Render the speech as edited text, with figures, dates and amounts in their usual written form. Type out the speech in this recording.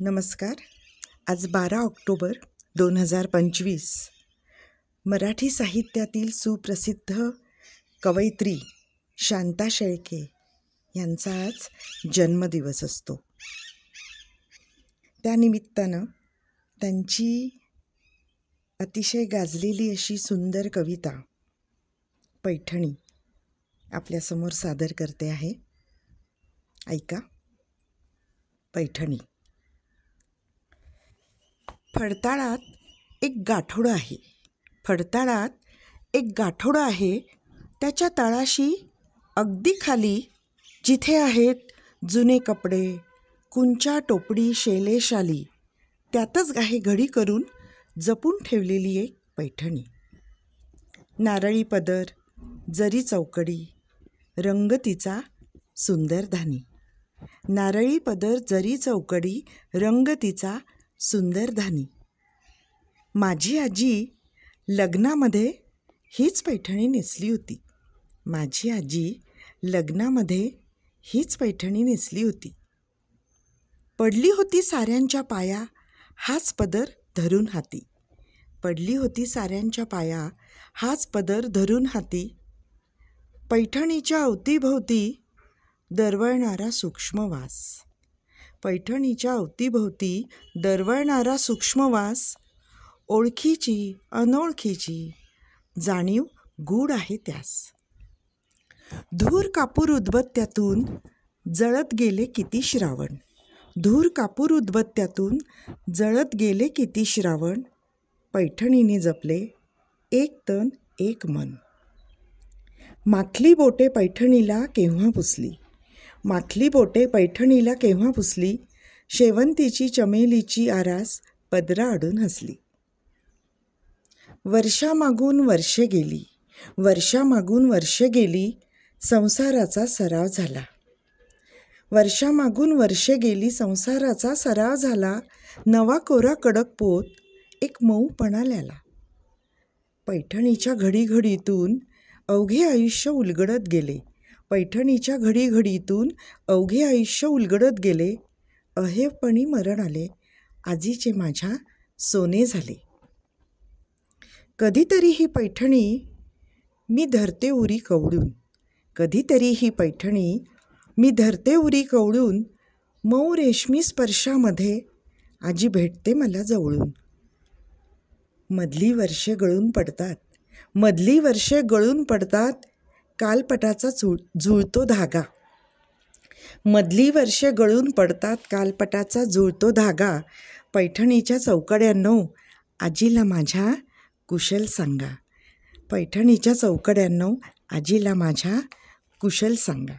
नमस्कार. आज 12 ऑक्टोबर 2025 मराठी साहित्यातील सुप्रसिद्ध कवयित्री शांता शेळके यांचा आज जन्मदिवस असतो. त्यानिमित्तानं त्यांची अतिशय गाजलेली अशी सुंदर कविता पैठणी आपल्यासमोर सादर करते आहे. ऐका. पैठणी. फडताळात एक गाठोडं आहे. फडताळात एक गाठोडं आहे. त्याच्या तळाशी अगदी खाली जिथे आहेत जुने कपडे, कुंचा टोपडी, शेले शाली, त्यातच आहे घडी करून जपून ठेवलेली एक पैठणी. नारळी पदर, जरी चौकडी, रंग तिचा सुंदर धानी. नारळी पदर, जरी चौकडी, रंग तिचा सुंदर धानी. माझी आजी लग्नामध्ये हीच पैठणी नेसली होती. माझी आजी लग्नामध्ये हीच पैठणी नेसली होती. पडली होती साऱ्यांच्या पाया हाच पदर धरून हाती. पडली होती साऱ्यांच्या पाया हाच पदर धरून हाती. पैठणीच्या अवतीभोवती दरवळणारा सूक्ष्म वास. पैठणीच्या अवतीभोवती दरवळणारा सूक्ष्म वास. ओळखीची अनोळखीची जाणीव गूढ आहे त्यास. धूर कापूर उदबत्त्यातून जळत गेले किती श्रावण. धूर कापूर उदबत्त्यातून जळत गेले किती श्रावण. पैठणीने जपले एक तन एक मन. माखली बोटे पैठणीला केव्हा पुसली. माखली बोटे पैठणीला केव्हा पुसली. शेवंतीची चमेलीची आरास पदरा अडून हसली. वर्षामागून वर्षे गेली. वर्षामागून वर्षे गेली. संसाराचा सराव झाला. वर्षामागून वर्षे गेली. संसाराचा सराव झाला. नवा कोरा कडक पोत एक मऊपणा ल्याला. पैठणीच्या घडीघडीतून अवघे आयुष्य उलगडत गेले. पैठणीच्या घडीघडीतून अवघे आयुष्य उलगडत गेले. अहेपणी मरण आले. आजीचे माझ्या सोने झाले. कधीतरी ही पैठणी मी धरते उरी कवडून. कधीतरी ही पैठणी मी धरते उरी कवडून. मऊ रेशमी स्पर्शामध्ये आजी भेटते मला जवळून. मधली वर्षे गळून पडतात. मधली वर्षे गळून पडतात. कालपटाचा जुळतो धागा. मधली वर्षे गळून पडतात. कालपटाचा जुळतो धागा. पैठणीच्या चौकड्यांनो आजीला माझ्या कुशल सांगा. पैठणीच्या चौकड्यांनो आजीला माझ्या कुशल सांगा.